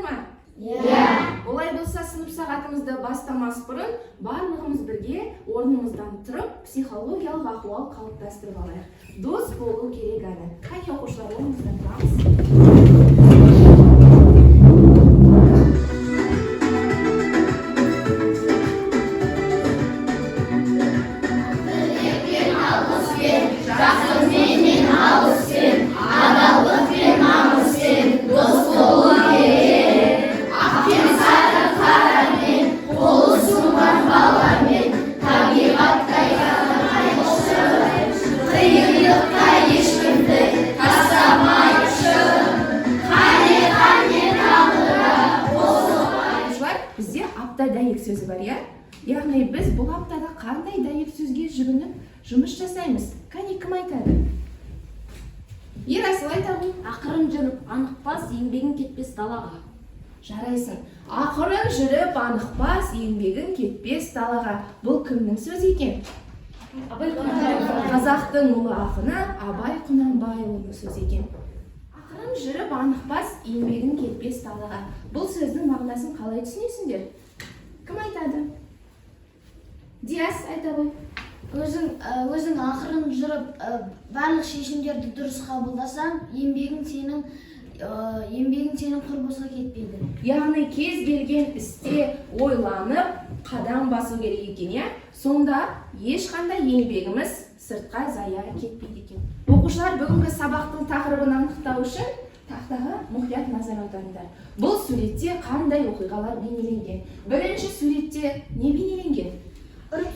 ма? Олай болса сынып сағатымызды бастамас бұрын барлығымыз бірге орнымыздан тұрып психологиялық ахуал қалыптастырып алайық. Дос болу керек әні. Қане оқушылар, орнымыздан тұрамыз. Бізде апта дәйек сөзі бар, я? Яғни біз бұл аптада қандай дәйек сөзге жүгініп жұмыс жасаймыз? Кәне, кім айтады? Ерасыл айта ғой. Ақырын жүріп, анықпас, еңбегін кетпес далаға. Жарайсың. Ақырын жүріп, анықпас, еңбегін кетпес далаға. Бұл кімнің сөзі екен? Қазақтың ұлы ақыны Абай Құнанбайұлының сөзі екен. Ақырын жүріп, анықпас, еңбегін кетпес далаға. Бұл сөздің мағынасын қалай түсінесіңдер? Кім айтады? Диас айта ғой. Өзің ақырын жүріп, барлық шешімдерді дұрыс қабылдасаң, еңбегің сенің құр босқа кетпейді. Яғни кез келген істе ойланып, қадам басу керек екен, я? Сонда ешқандай еңбегіміз сыртқа зая кетпейді екен. Оқушылар, бүгінгі сабақтың тақырыбын анықтау үшін тақтаға мұқият назар аударыңдар. Бұл суретте қандай оқиғалар бейнеленген? Бірінші суретте не бейнеленген? Ұрып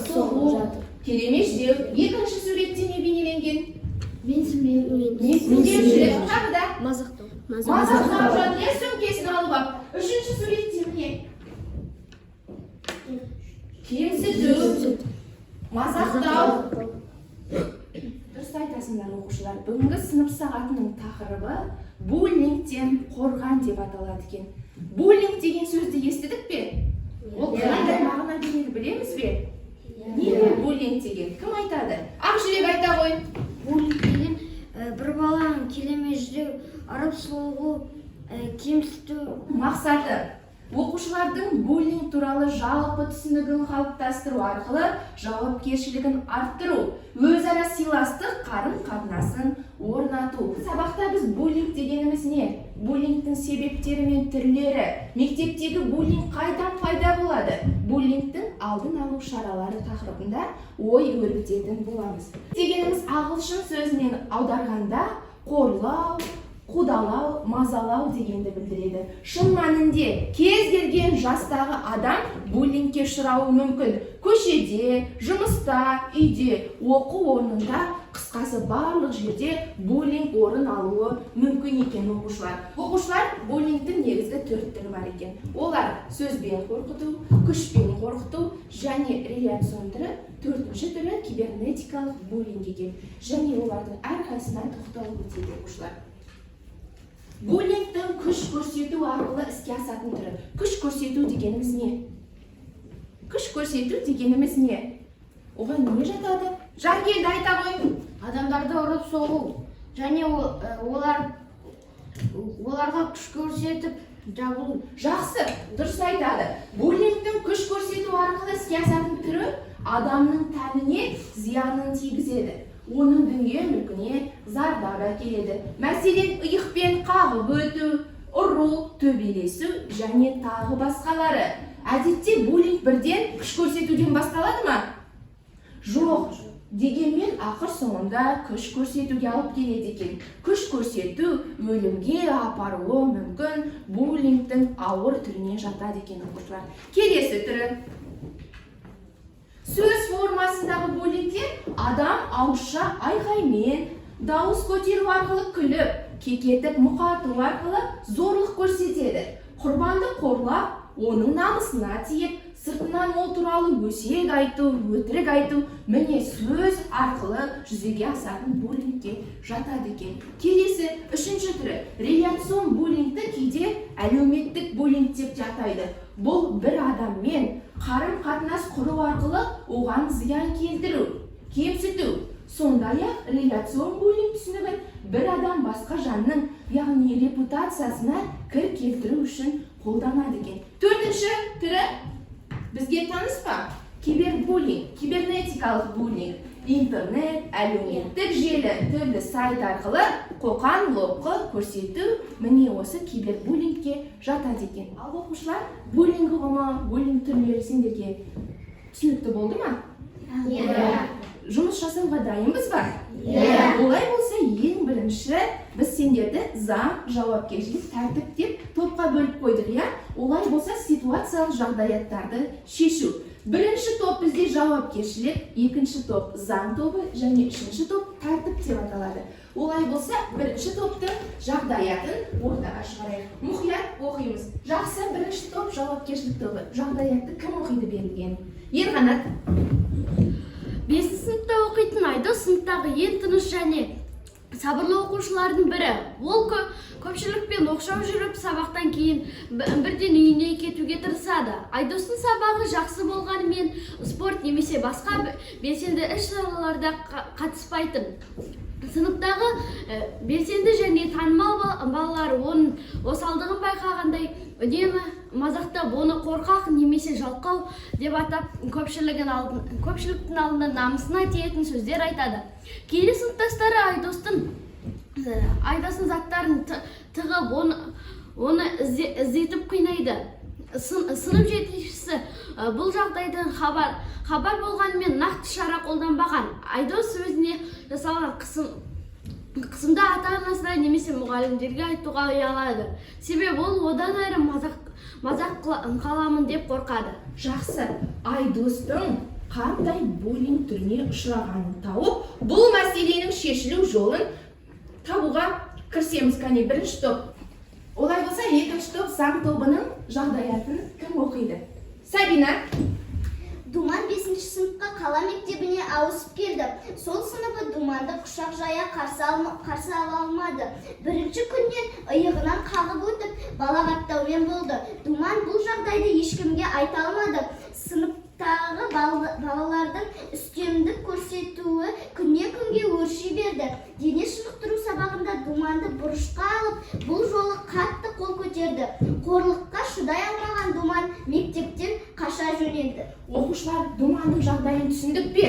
соғу жатыр. Керемеш деу. Екінші суретте не бейнеленген? Менсінбеу жүрек. Тағы да? Мазақтау жатыр. Сөмкесін алып алып. Үшінші суретте не? Кемсіту. Мазақтау. Дұрыс айтасыңдар оқушылар. Бүгінгі сынып сағатының тақырыбы буллингтен қорған деп аталады екен. Буллинг деген сөзді естідік пе? Ол қандай мағына береді білеміз бе? Не буллинг деген? Кім айтады? Ақжүрек айта ғой. Буллинг деген бір баланың келемей жүреу, ұрып соғу, кемсіту. Мақсаты оқушылардың буллинг туралы жалпы түсінігін қалыптастыру арқылы жауапкершілігін арттыру, өзара сыйластық қарым-қатынасын орнату. Сабақта біз буллинг дегеніміз не? Буллингтің себептері мен түрлері, мектептегі буллинг қайдан пайда болады? Буллингтің алдын алу шаралары тақырыбында ой өрбітетін боламыз. Дегеніміз ағылшын сөзінен аударғанда қорлау, қудалау, мазалау дегенді білдіреді. Шын мәнінде кез келген жастағы адам буллингке ұшырауы мүмкін. Көшеде, жұмыста, үйде, оқу орнында, қысқасы барлық жерде буллинг орын алуы мүмкін екен оқушылар. Оқушылар, буллингтің негізгі 4 түрі бар екен. Олар сөзбен қорқыту, күшпен қорқыту және реляцион түрі. 4-ші түрі кибернетикалық буллинг екен. Және олардың әрқайсына тоқталып өтеді оқушылар. Буллингтің күш көрсету арқылы іске асатын түрі. Күш көрсету дегеніміз не? Күш көрсету дегеніміз не? Оған не жатады? Жангелді айта ғой. Адамдарды ұрып соғу, және оларға күш көрсетіп жабылу. Жақсы, дұрыс айтады. Буллингтің күш көрсету арқылы іске асатын түрі адамның тәніне зиянын тигізеді. Оның дүние мүлкіне зардап әкеледі. Мәселен, иықпен қағып өту, ұру, төбелесу және тағы басқалары. Әдетте буллинг бірден күш көрсетуден басталады ма? Жоқ. Дегенмен ақыр соңында күш көрсетуге алып келеді екен. Күш көрсету өлімге апаруы мүмкін, буллингтің ауыр түріне жатады екен оқушылар. Келесі түрі. Сөз формасындағы буллингте адам ауызша айқаймен, дауыс көтеру арқылы күліп, кекетіп мұқату арқылы зорлық көрсетеді. Құрбанды қорлап, оның намысына тиіп, сыртынан ол туралы өсек айту, өтірік айту, міне сөз арқылы жүзеге асатын буллингке жатады екен. Келесі, 3-ші түрі. Реляцион буллингті кейде әлеуметтік буллинг деп жатайды. Бұл бір адаммен қарым-қатынас құру арқылы оған зиян келтіру, кемсіту, Сондай-ақ реляцион буллинг түсінігін бір адам басқа жанның, яғни репутациясына кір келтіру үшін қолданады екен. Төртінші түрі бізге таныс па? Кибербуллинг, кибернетикалық буллинг. Интернет, әлеуметтік желі, түрлі сайт арқылы қоқан-лоққы көрсету, міне осы кибербуллингке жатады екен. Ал оқушылар, буллинг ұғымы, буллинг түрлері сендерге түсінікті болды ма? Жұмыс жасауға дайынбыз ба? Олай болса, ең бірінші біз сендерді заң, жауапкершілік, тәртіп деп топқа бөліп қойдық, иә? Олай болса, ситуациялық жағдаяттарды шешу. Бірінші топ бізде жауапкершілік, екінші топ заң тобы және үшінші топ тәртіп деп аталады. Олай болса, бірінші топтың жағдаятын ортаға шығарайық. Мұқият оқимыз. Жақсы, бірінші топ жауапкершілік тобы. Жағдаятты кім оқиды берілген? Ерқанат. 5 сыныпта оқитын Айдос сыныптағы ең тыныш және сабырлы оқушылардың бірі. Ол көпшілікпен оқшау жүріп, сабақтан кейін бірден үйіне кетуге тырысады. Айдостың сабағы жақсы болғанымен спорт немесе басқа белсенді іс-шараларда қатыспайтын. Сыныптағы белсенді және танымал балалар оның осалдығын байқағандай үнемі мазақтап, оны қорқақ немесе жалқау деп атап, көпшіліктің алдында намысына тиетін сөздер айтады. Кейде сыныптастары Айдостың заттарын тығып, оны іздетіп қинайды. Сынып жетекшісі бұл жағдайдан хабар болғанымен нақты шара қолданбаған. Айдос өзіне жасалған қысымды ата-анасына немесе мұғалімдерге айтуға ұялады. Себебі ол одан әрі мазақ қаламын деп қорқады. Жақсы, Айдостың қандай буллинг түріне ұшырағанын тауып, бұл мәселенің шешілу жолын табуға кірісеміз. Кәне, бірінші топ. Олай болса, екінші топ заң тобының жағдаятын кім оқиды? Сабина. Думан 5-ші сыныпқа қала мектебіне ауысып келді. Сол сыныбы Думанды құшақ жая қарсы ала алмады. Бірінші күннен иығынан қағып өтіп, балағаттаумен болды. Думан бұл жағдайды ешкімге айта алмады. Сыныптағы балалардың үстемдік көрсетуі күннен күнге өрши берді. Дене шынықтыру сабағында Думанды бұрышқа алып, бұл жолы қатты қол көтерді. Қорлыққа шыдай алмаған Думан мектептен қаша жөнелді. Оқушылар, Думанның жағдайын түсіндік пе?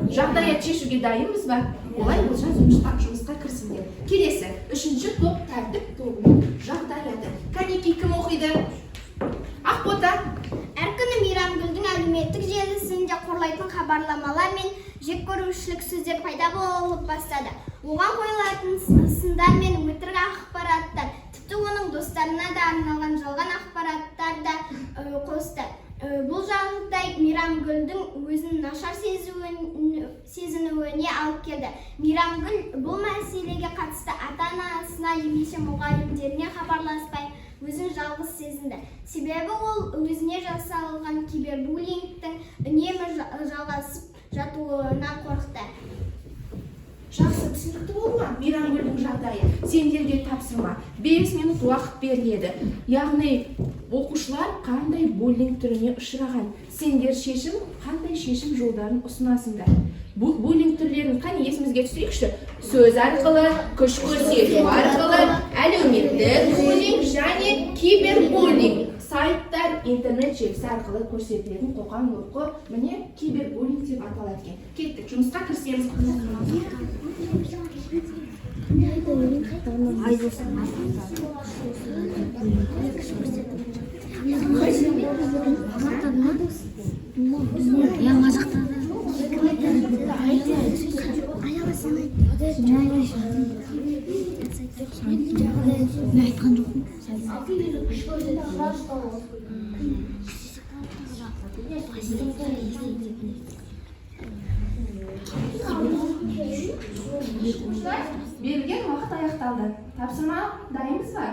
Жағдаят шешуге дайынбыз ба? Олай болса, жұмысқа кірісіңдер. Келесі, үшінші топ тәртіп тобының жағдаяты. Кәнекей кім оқиды? Ақбота. Әр күні Мейрамгүлдің әлеуметтік желісінде қорлайтын хабарламалар мен жек көрушілік сөздер пайда болып бастады. Оған қойылатын сындар мен өтірік ақпараттар, тіпті оның достарына да арналған жалған ақпараттар да қосты. Бұл жағдай Мейрамгүлдің өзін нашар сезінуіне алып келді. Мейрамгүл бұл мәселеге қатысты ата-анасына немесе мұғалімдеріне хабарласпай өзін жалғыз сезінді. Себебі ол өзіне жасалған кибербуллингтің үнемі жалғасып жатуынан қорықты. Жақсы, түсінікті болды ма? Мейрамгүлдің жағдайы. Сендерге тапсырма. 5 минут уақыт беріледі. Яғни, оқушылар қандай буллинг түріне ұшыраған? Сендер қандай шешім жолдарын ұсынасыңдар? Буллинг түрлерін қане есімізге түсірейікші? Сөз арқылы, күш көрсету арқылы, әлеуметтік буллинг және кибербуллинг. Сайттар, интернет желісі арқылы көрсетілетін қоқан-лоққы, міне кибербуллинг деп аталады екен. Кеттік, жұмысқа кірісеміз. Берілген уақыт аяқталды. Тапсырма дайынбыз ба?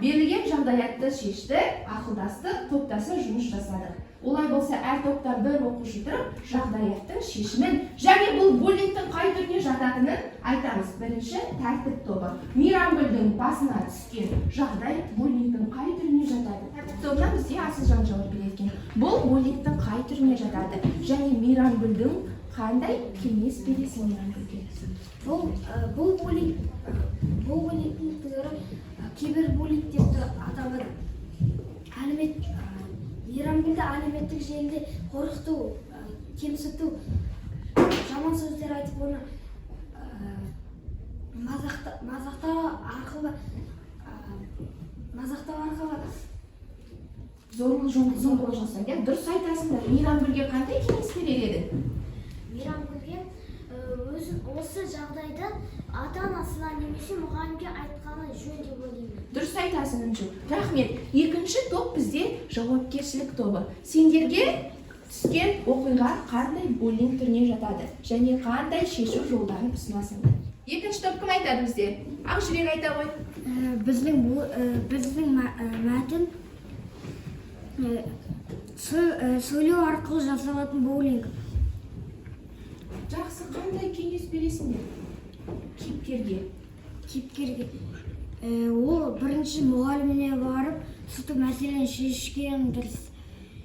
Берілген жағдаятты шешті, ақылдастық, топтаса жұмыс жасадық. Олай болса, әр топтар бір оқушы тұрып, жағдаяттың шешімін және бұл буллингтің қай түріне жататынын айтамыз. Бірінші тәртіп тобы. Мейрамгүлдің басына түскен жағдай буллингтің қай түріне жатады? Тәртіп тобынан бізде Асылжан жауап береді екен. Бұл буллингтің қай түріне жатады? Және Мейрамгүлдің қандай кеңес бересің Мейрамгүлге? бұл буллингтің түрі кибербуллинг деп аталады. Мейрамгүлді әлеуметтік желіде қорқыту, кемсіту, жаман сөздер айтып оны мазақтау арқылы зомбылық жасайды. Дұрыс айтасыңдар. Мейрамгүлге қандай кеңес берер едің? Мейрамгүлге осы жағдайда ата-анасына немесе мұғалімге айтқаны жөн деп ойлаймын. Дұрыс айтасың Үнжу. Рахмет. Екінші топ бізде жауапкершілік тобы. Сендерге түскен оқиға қандай буллинг түріне жатады және қандай шешу жолдарын ұсынасыңдар? Екінші топ кім айтады бізде? Ақжүрек айта ғой. Біздің мәтін сөйлеу арқылы жасалатын буллинг. Жақсы, қандай кеңес бересіңдер кейіпкерге? Ол бірінші мұғаліміне барып, сөйтіп мәселені шешкен дұрыс.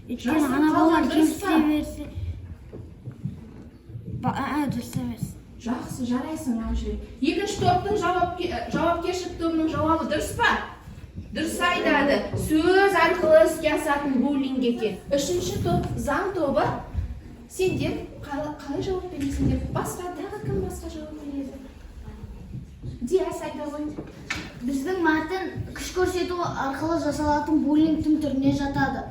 Өйткені ана балалар кемсіте берсе, дұрыс емес. Жақсы, жарайсың Ақжүрек. Екінші топтың жауапкершілік тобының жауабы дұрыс па? Дұрыс айтады. Сөз арқылы іске асатын буллинг екен. Үшінші топ заң тобы. Сендер қалай жауап бересіңдер? Басқа тағы кім басқа жауап береді? Диас айта ғой. Біздің мәтін күш көрсету арқылы жасалатын буллингтің түріне жатады.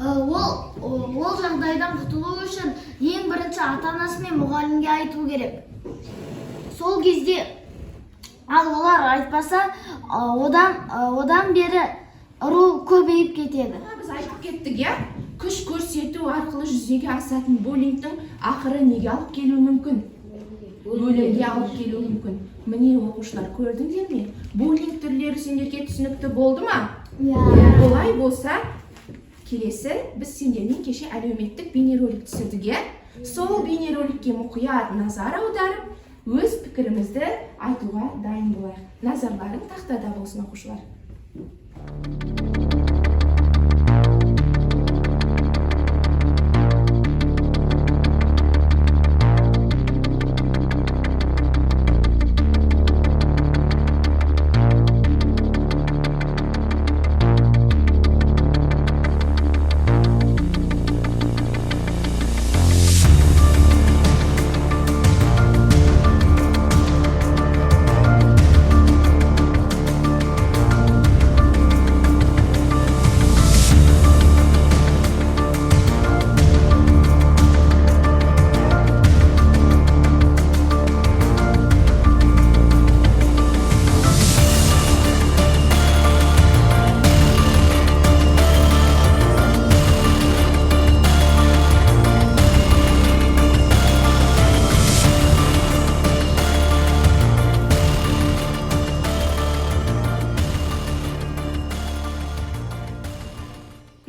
Ол жағдайдан құтылу үшін ең бірінші ата-анасы мен мұғалімге айту керек. Сол кезде ал олар айтпаса, одан бері ұру көбейіп кетеді. Біз айтып кеттік, я? Күш көрсету арқылы жүзеге асатын буллингтің ақыры неге алып келуі мүмкін? Өлімге алып келуі мүмкін. Міне оқушылар, көрдіңдер ме? Буллинг түрлері сендерге түсінікті болды ма? Олай болса, келесі біз сендермен кеше әлеуметтік бейнеролик түсірдік, е? Сол бейнероликке мұқият назар аударып, өз пікірімізді айтуға дайын болайық. Назарларың тақтада болсын, оқушылар.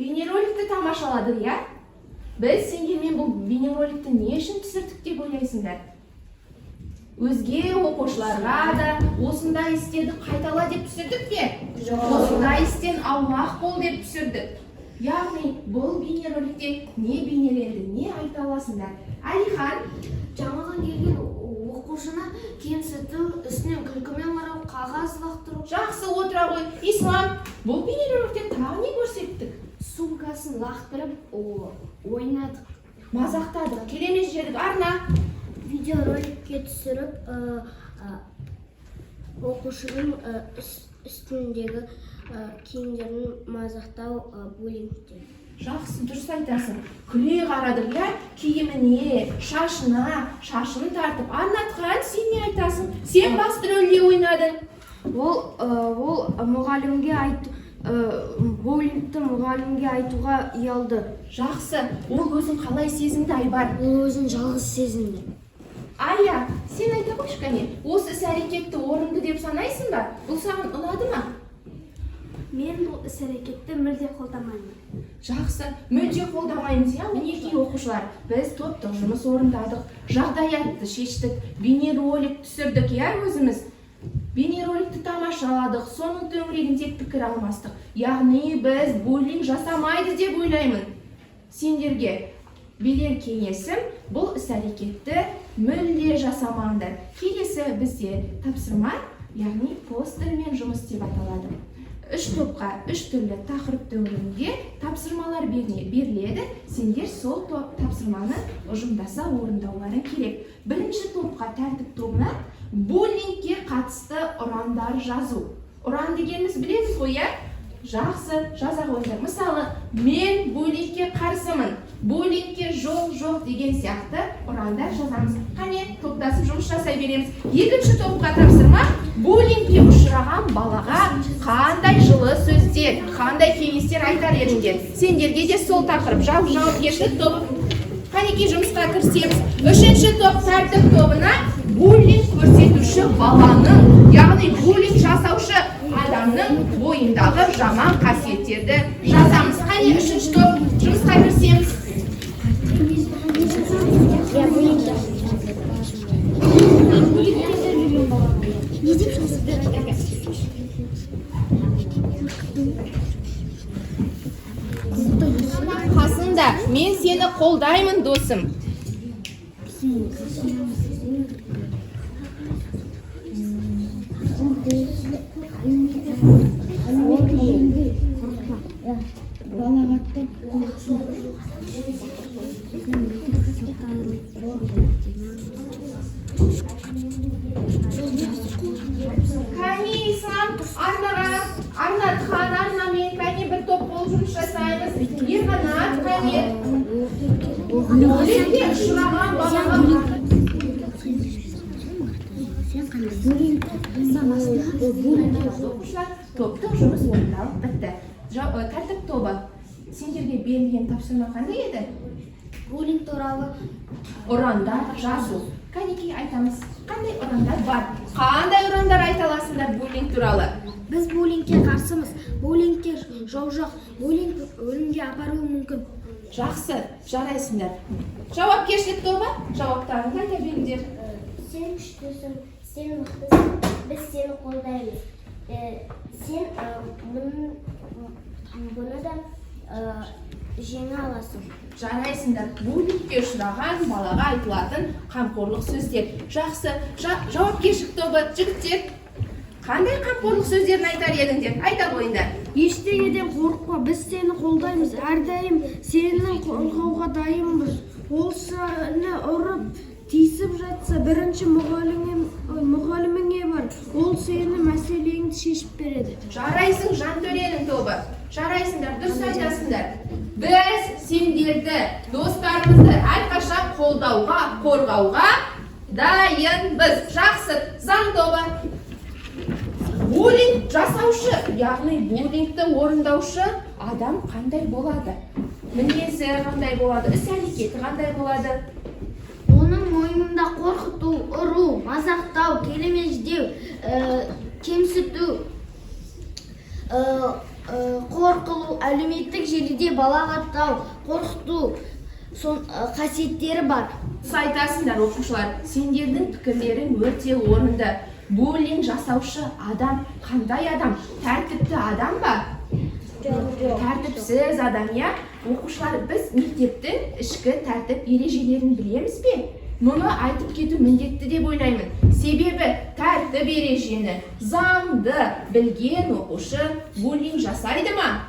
Бейнероликті тамашаладық, я? Біз сендермен бұл бейнероликті не үшін түсірдік деп ойлайсыңдар? Өзге оқушыларға да осындай істерді қайтала деп түсірдік пе? Осындай істен аулақ бол деп түсірдік. Яғни бұл бейнероликте не бейнеленді, не айта аласыңдар? Әлихан, Жаңадан келген оқушыны кемсіту, үстінен күлкімен қарау, қағаз лақтыру. жақсы отыра ғой. Ислам, бұл бейнероликтен тағы не көрсеттік? Сумкасын лақтырып ойнадық. Мазақтадық, келемес жердік, Арна. Видеороликке түсіріп, оқушының үстіндегі киімдерін мазақтау буллингте. Жақсы, дұрыс айтасың. Күле қарадық, я? Киіміне, шашына, шашын тартып. Арнатқан, сен не айтасың? Сен басты рөлде ойнадың. Ол мұғалімге буллингті мұғалімге айтуға ұялды. Жақсы, ол өзін қалай сезінді, Айбар? Ол өзін жалғыз сезінді. Ая, сен айта қойшы кәне, осы іс-әрекетті орынды деп санайсың ба? Бұл саған ұнады ма? Мен бұл іс-әрекетті мүлде қолдамаймын. Жақсы, мүлде қолдамаймыз, я? Мінекей оқушылар, біз топтық жұмыс орындадық, жағдаятты шештік, бейнеролик түсірдік, я өзіміз? Бейнероликті тамашаладық, соның төңірегінде пікір алмастық. Яғни біз буллинг жасамайды деп ойлаймын. Сендерге берер кеңесім бұл іс-әрекетті мүлде жасамаңдар. Келесі бізде тапсырма, яғни постермен жұмыс деп аталады. 3 топқа 3 түрлі тақырып төңірегінде тапсырмалар беріледі. Сендер сол тапсырманы ұжымдаса орындауларың керек. Бірінші топқа, тәртіп тобына буллингке қатысты ұрандар жазу. Ұран дегеніміз білеміз ғой, иә? Жақсы, жаза қойыңдар. Мысалы, мен буллингке қарсымын, буллингке жоқ деген сияқты ұрандар жазамыз. Қане, топтасып жұмыс жасай береміз. Екінші топқа тапсырма, буллингке ұшыраған балаға қандай жылы сөздер, қандай кеңестер айтар едіңдер. Сендерге де сол тақырып жауапкершілік топ. Қанекей жұмысқа кірісеміз. Үшінші топ тәртіп тобына буллинг көрсетуші баланың, яғни буллинг жасаушы адамның бойындағы жаман қасиеттерді жазамыз. Қане, үшінші топ жұмысқа кірісеміз. Қасында, мен сені қолдаймын, досым. Кәне, Ислам, Арнатхан, Арнамен, кәне бір топ болып жұмыс жасаймыз. Ерғанат, кәне. Буллингке ұшыраған балаға топтың жұмыс орындалып бітті. Тәртіп тобы, сендерге берілген тапсырма қандай еді? Буллинг туралы Ұрандар жазу. Кәнекей айтамыз, қандай ұрандар бар? Қандай ұрандар айта аласыңдар буллинг туралы? біз буллингке қарсымыз. Буллингке жоқ. Буллинг өлімге апаруы мүмкін. Жақсы, жарайсыңдар. Жауапкершілік тобы, жауаптарыңды айта беріңдер. Сен күштісің, сен мықтысың, біз сені қолдаймыз. Сен бұны да жеңе аласың. Жарайсыңдар. Буллингке ұшыраған балаға айтылатын қамқорлық сөздер. Жақсы, жауапкершілік тобы, жігіттер, қандай қамқорлық сөздерін айтар едіңдер? Айта қойыңдар. Ештеңеден қорықпа, біз сені қолдаймыз. Әрдайым сені қорғауға дайынбыз. Ол сені ұрып, тиісіп жатса, бірінші мұғаліміңе бар. Ол сені мәселеңді шешіп береді. Жарайсың, Жантөренің тобы. Жарайсыңдар, дұрыс айтасыңдар. Біз сендерді, достарымызды әрқашан қолдауға, қорғауға дайынбыз. Жақсы, заң тобы. Буллинг жасаушы, яғни буллингті орындаушы адам қандай болады? Мінезі қандай болады? Іс-әрекеті қандай болады? Оның мойнында қорқыту, ұру, мазақтау, келемеждеу, кемсіту, қорқылу, әлеуметтік желіде балағаттау, қорқыту қасиеттері бар. Айтасыңдар, оқушылар, сендердің пікірлерің өте орынды. Буллинг жасаушы адам қандай адам? Тәртіпті адам ба? Тәртіпсіз адам, я? Оқушылар, біз мектептің ішкі тәртіп ережелерін білеміз бе? Мұны айтып кету міндетті деп ойлаймын. Себебі тәртіп ережені, заңды білген оқушы буллинг жасайды ма?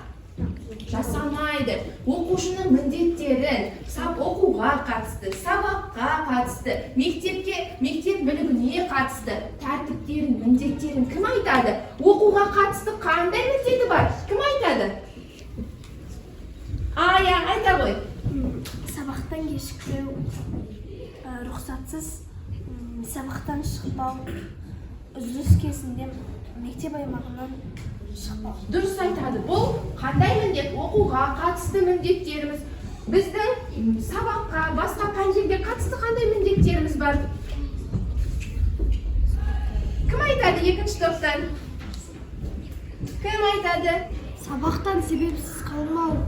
Жасамайды. Оқушының міндеттерін оқуға қатысты, сабаққа қатысты, мектеп білігіне қатысты тәртіптерін, міндеттерін кім айтады? Оқуға қатысты қандай міндеті бар? Кім айтады? Айта ғой. Сабақтан кешікпеу, рұқсатсыз сабақтан шықпау, үзіліс кезінде мектеп аймағынан шықпау. Дұрыс айтады. Бұл қандай міндет? Оқуға қатысты міндеттеріміз. Біздің сабаққа, басқа пәндерге қатысты қандай міндеттеріміз бар? Кім айтады екінші топтан? Кім айтады? Сабақтан себепсіз қалмау.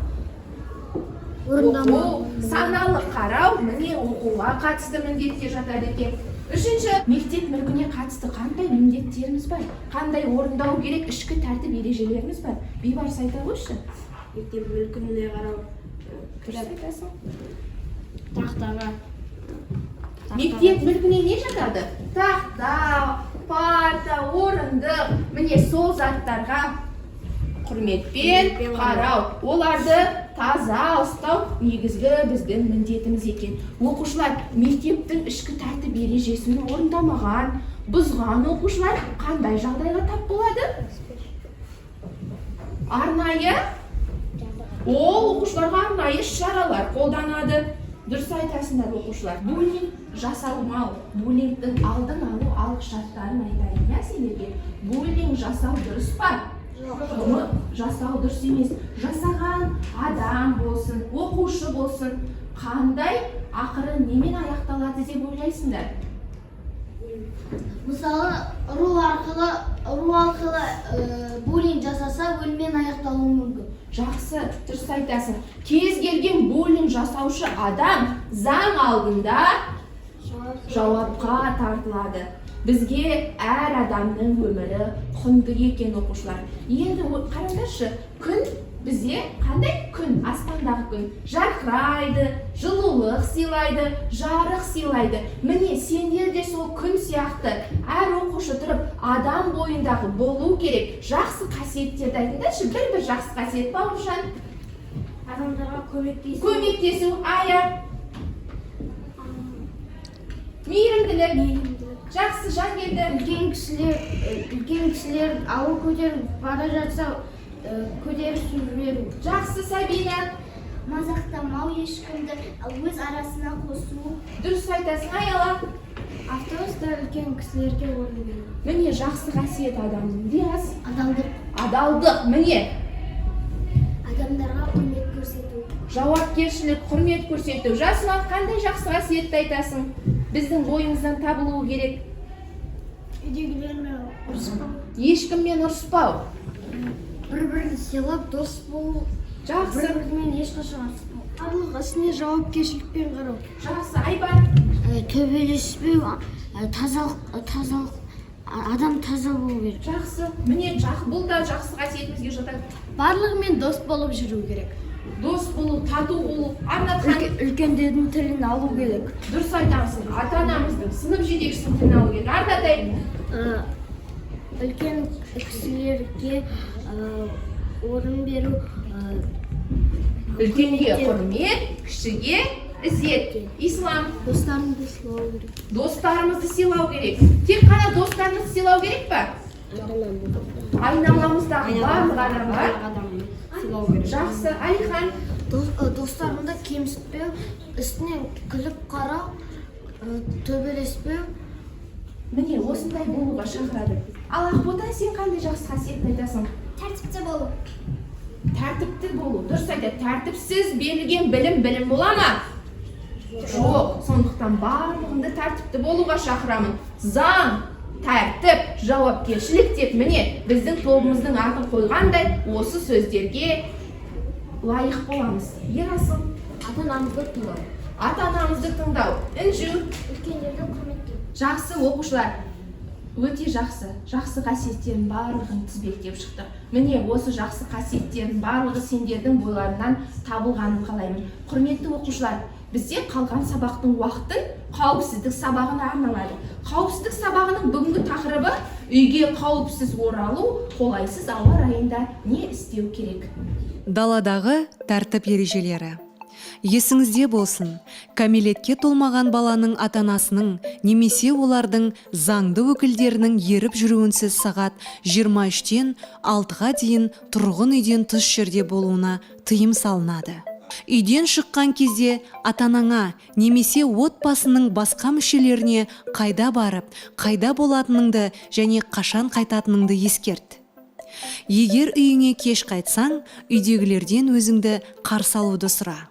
Оқу, саналы қарау, міне оқуға қатысты міндеттер жатады екен. Үшінші, мектеп мүлкіне қатысты қандай міндеттеріміз бар? Қандай орындау керек ішкі тәртіп ережелеріміз бар? Бейбарыс айта қойшы. Мектеп мүлкіне қарау. Дұрыс айтасың. Тақтаға. Мектеп мүлкіне не жатады? Тақта, парта, орындық. Міне сол заттарға құрметпен қарау. Оларды таза ұстау негізгі біздің міндетіміз екен. Оқушылар мектептің ішкі тәртіп ережесін орындамаған, бұзған оқушылар қандай жағдайға тап болады? Арнайы оқушыларға арнайы шаралар қолданады. Дұрыс айтасыңдар оқушылар. Буллинг жасалмау, буллингтің алдын алу алғышарттарын айтайын. Я сендерге буллинг жасау дұрыс па? Жасау дұрыс емес. Жасаған адам болсын, оқушы болсын, қандай ақыры немен аяқталады деп ойлайсыңдар? Мысалы, ұру арқылы буллинг жасаса өліммен аяқталуы мүмкін. Жақсы, дұрыс айтасың. Кез келген буллинг жасаушы адам заң алдында жауапқа тартылады. Бізге әр адамның өмірі құнды екен оқушылар. Енді қараңдаршы, күн бізде қандай күн? Аспандағы күн жарқырайды, жылулық сыйлайды, жарық сыйлайды. Міне сендер де сол күн сияқты әр оқушы тұрып адам бойындағы болу керек жақсы қасиеттерді айтыңдаршы. Бір жақсы қасиет Бауыржан. Адамдарға Көмектесу, ая. Мейірімділік. Жақсы жан келді. Үлкен кісілер ауыр көтеріп бара жатса, көтеріп жіберу. Жақсы Сабина. Мазақтамау, ешкімді өз арасына қосу. Дұрыс айтасың, Аяла. Автобуста үлкен кісілерге орын беру. Міне жақсы қасиет адамның. Диас. Адалдық. Міне Адамдарға құрмет көрсету. жауапкершілік, құрмет көрсету. Жасұлан, қандай жақсы қасиетті айтасың? Біздің бойымыздан табылуы керек. Үйдегілермен ұрыспау. Ешкіммен ұрыспау. Бір-бірін сыйлап, дос болу. Жақсы. Бір-бірімен ешқашан ұрыспау. Барлық ісіне жауапкершілікпен қарау. Жақсы, Айбар. Төбелеспеу, тазалық, адам таза болу керек. Жақсы. Міне бұл да жақсы қасиетімізге жатады. Барлығымен дос болып жүру керек. Дос болу, тату болу. Арнатхан. Үлкендердің тілін алу керек. Дұрыс айтасың. Ата-анамыздың, сынып жетекшісінің тілін алу керек. Арнатай. Үлкен кісілерге орын беру. Үлкенге құрмет, кішіге ізет. Ислам. Достарымды сыйлау керек. Достарымызды сыйлау керек. Тек қана достарымызды сыйлау керек па? Айналамыздағы барлық адамға Сыйлау керек. жақсы. Алихан. Достарымды кемсітпеу, үстінен күліп қарау, төбелеспеу. Міне осындай болуға шақырады. Ал Ақбота, сен қандай жақсы қасиетті айтасың? Тәртіпте болу. Тәртіпті болу. Дұрыс айтады. Тәртіпсіз берілген білім бола ма? Жоқ. Сондықтан барлығында тәртіпті болуға шақырамын. Заң, тәртіп, жауапкершілік деп міне біздің тобымыздың атын қойғандай осы сөздерге лайық боламыз. Ерасыл. Ата-анамызды тыңдау. Ата-анамызды тыңдау. Інжу. Үлкендерді құрметтеу. Жақсы оқушылар. Өте жақсы қасиеттерін барлығын тізбектеп шықтық. Міне осы жақсы қасиеттерін барлығы сендердің бойларынан табылғанын қалаймын. Құрметті оқушылар, бізде қалған сабақтың уақытын қауіпсіздік сабағына арналады. Қауіпсіздік сабағының бүгінгі тақырыбы үйге қауіпсіз оралу, қолайсыз ауа райында не істеу керек? Даладағы тәртіп ережелері. Есіңізде болсын, кәмелетке толмаған баланың ата-анасының немесе олардың заңды өкілдерінің еріп жүруінсіз сағат 23-тен 6-ға дейін тұрғын үйден тыс жерде болуына тыйым салынады. Үйден шыққан кезде ата-анаңа немесе отбасының басқа мүшелеріне қайда барып, қайда болатыныңды және қашан қайтатыныңды ескерт. Егер үйіңе кеш қайтсаң, үйдегілерден өзіңді қарсы алуды сұра.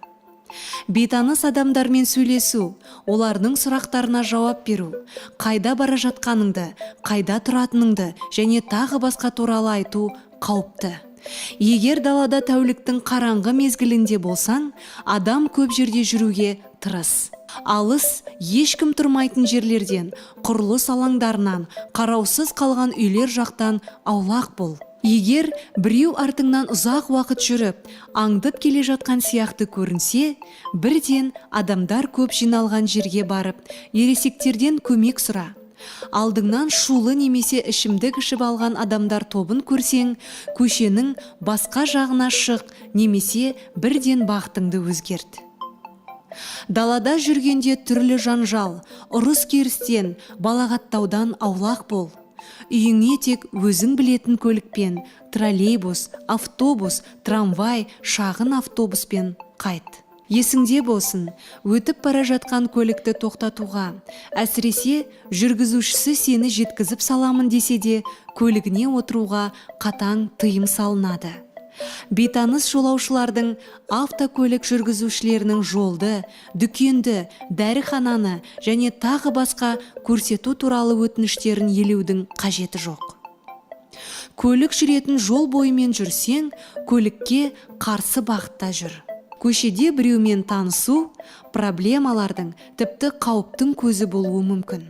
Бейтаныс адамдармен сөйлесу, олардың сұрақтарына жауап беру, қайда бара жатқаныңды, қайда тұратыныңды және тағы басқа туралы айту қауіпті. Егер далада тәуліктің қараңғы мезгілінде болсаң, адам көп жерде жүруге тырыс. Алыс, ешкім тұрмайтын жерлерден, құрылыс алаңдарынан, қараусыз қалған үйлер жақтан аулақ бол. Егер біреу артыңнан ұзақ уақыт жүріп, аңдып келе жатқан сияқты көрінсе, бірден адамдар көп жиналған жерге барып, ересектерден көмек сұра. Алдыңнан шулы немесе ішімдік ішіп алған адамдар тобын көрсең, көшенің басқа жағына шық немесе бірден бағытыңды өзгерт. Далада жүргенде түрлі жанжал, ұрыс керістен, балағаттаудан аулақ бол. Үйіңе тек өзің білетін көлікпен, троллейбус, автобус, трамвай, шағын автобуспен қайт. Есіңде болсын, өтіп бара жатқан көлікті тоқтатуға, әсіресе жүргізушісі сені жеткізіп саламын десе де, көлігіне отыруға қатаң тыйым салынады. Бейтаныс жолаушылардың автокөлік жүргізушілерінің жолды, дүкенді, дәріхананы және тағы басқа көрсету туралы өтініштерін елеудің қажеті жоқ. Көлік жүретін жол бойымен жүрсең, көлікке қарсы бағытта жүр. Көшеде біреумен танысу проблемалардың, тіпті қауіптің көзі болуы мүмкін.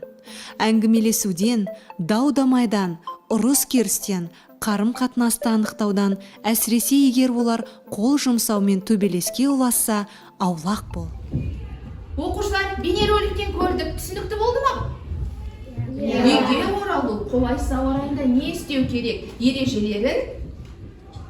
Әңгімелесуден, дау-дамайдан, ұрыс-керістен, қарым-қатынасты анықтаудан, әсіресе егер олар қол жұмсаумен төбелеске ұласса, аулақ бол. Оқушылар, бейнероликтен көрдік, түсінікті болды ма? Үйге оралу қолайсыз ауа райында не істеу керек? Ережелерін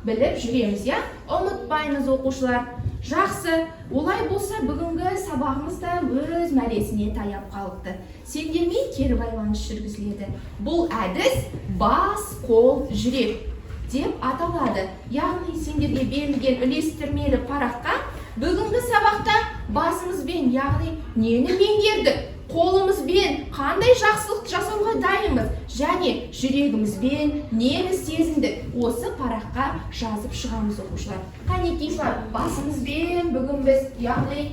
біліп жүреміз, я? Ұмытпаймыз оқушылар. Жақсы, олай болса бүгінгі сабағымыз да өз мәресіне таяп қалыпты. Сендермен кері байланыс жүргізіледі. Бұл әдіс бас, қол, жүрек деп аталады. Яғни сендерге берілген үлестірмелі параққа бүгінгі сабақта басымызбен, яғни нені меңгердік, қолымызбен қандай жақсылық жасауға дайынбыз және жүрегімізбен нені сезіндік, осы параққа жазып шығамыз оқушылар. Қанекейлер, басымызбен бүгін біз, яғни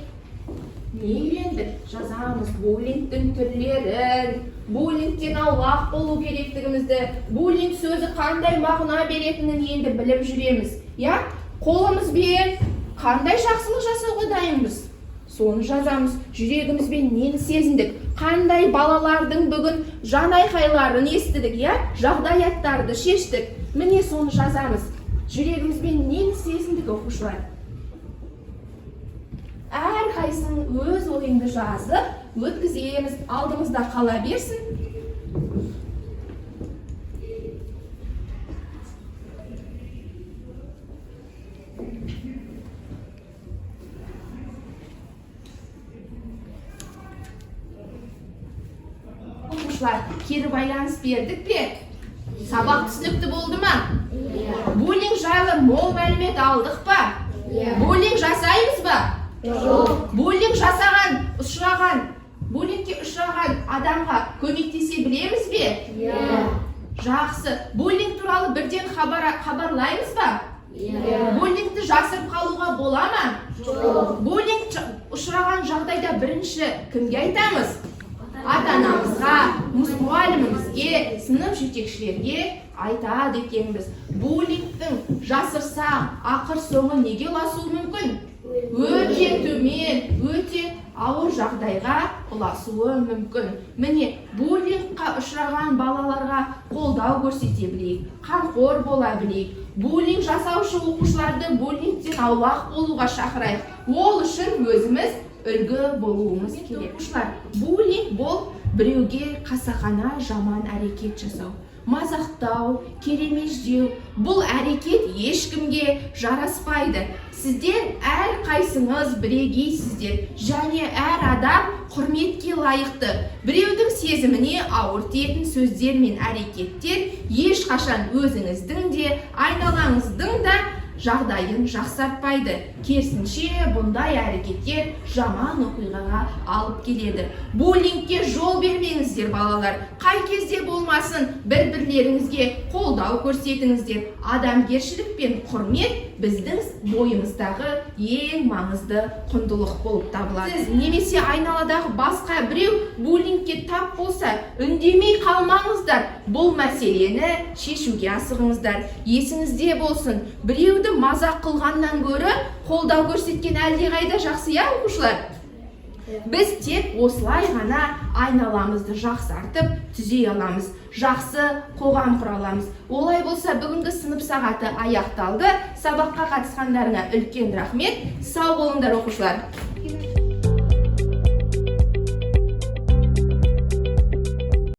не үйрендік? Жазамыз буллингтің түрлерін, буллингтен аулақ болу керектігімізді, буллинг сөзі қандай мағына беретінін енді біліп жүреміз. Я, қолымызбен қандай жақсылық жасауға дайынбыз? Соны жазамыз. Жүрегімізбен нені сезіндік? Қандай балалардың бүгін жанайқайларын естідік, я? Жағдаяттарды шештік. Міне соны жазамыз. Жүрегімізбен нені сезіндік, оқушылар? Әрқайсың өз ойыңды жазып, өткіземіз, алдымызда қала берсін. Кері байланыс бердік пе? Сабақ түсінікті болды ма? Буллинг жайлы мол мәлімет алдық па? Буллинг жасаймыз ба? Буллинг буллингке ұшыраған адамға көмектесе білеміз бе? Жақсы. Буллинг туралы бірден хабарлаймыз ба? Буллингті жасырып қалуға бола ма? Буллинг ұшыраған жағдайда бірінші кімге айтамыз? Ата-анамызға, мұғалімімізге, сынып жетекшілерге айтады екенбіз. Буллингтің жасырса, ақыр соңы неге ұласуы мүмкін? Өте төмен, өте ауыр жағдайға ұласуы мүмкін. Міне, буллингқа ұшыраған балаларға қолдау көрсете білейік, қамқор бола білейік. Буллинг жасаушы оқушыларды буллингтен аулақ болуға шақырайық. Ол үшін өзіміз үлгі болуымыз керек. Буллинг бұл біреуге қасақана жаман әрекет жасау, мазақтау, керемеждеу. Бұл әрекет ешкімге жараспайды. Сіздер әрқайсыңыз бірегейсіздер және әр адам құрметке лайықты. Біреудің сезіміне ауыр тиетін сөздер мен әрекеттер ешқашан өзіңіздің де, айналаңыздың да жағдайын жақсартпайды. Керісінше, бұндай әрекеттер жаман оқиғаға алып келеді. Буллингке жол бермеңіздер, балалар. Қай кезде болмасын, бір-бірлеріңізге қолдау көрсетіңіздер. Адамгершілік пен құрмет біздің бойымыздағы ең маңызды құндылық болып табылады. Сіз немесе айналадағы басқа біреу буллингке тап болса, үндемей қалмаңыздар. Бұл мәселені шешуге асығыңыздар. Есіңізде болсын, біреуді мазақ қылғаннан гөрі қолдау көрсеткен әлдеқайда жақсы, я, оқушылар? Біз тек осылай ғана айналамызды жақсартып түзей аламыз, жақсы қоғам құра аламыз. Олай болса, бүгінгі сынып сағаты аяқталды. Сабаққа қатысқандарыңа үлкен рахмет. Сау болыңдар оқушылар.